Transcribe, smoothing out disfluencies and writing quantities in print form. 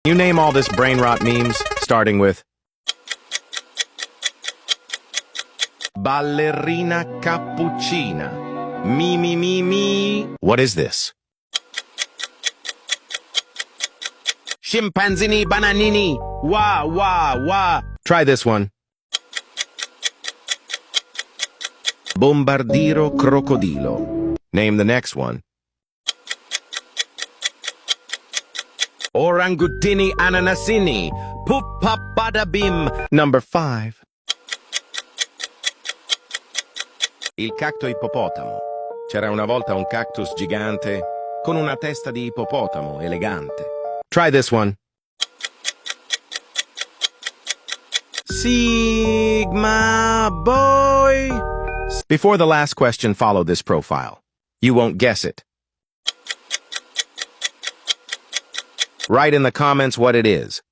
You name all this brain rot memes, starting with ballerina cappuccina. Me, me, me, me. What is this? Scimpanzini bananini. Wah, wah, wah. Try this one. Bombardiro crocodilo. Name the next one. Orangutini ananasini. Puppa bada bim. Number 5. Il cacto ippopotamo. C'era una volta un cactus gigante con una testa di ippopotamo elegante. Try this one. Sigma boy. Before the last question, follow this profile. You won't guess it. Write in the comments what it is.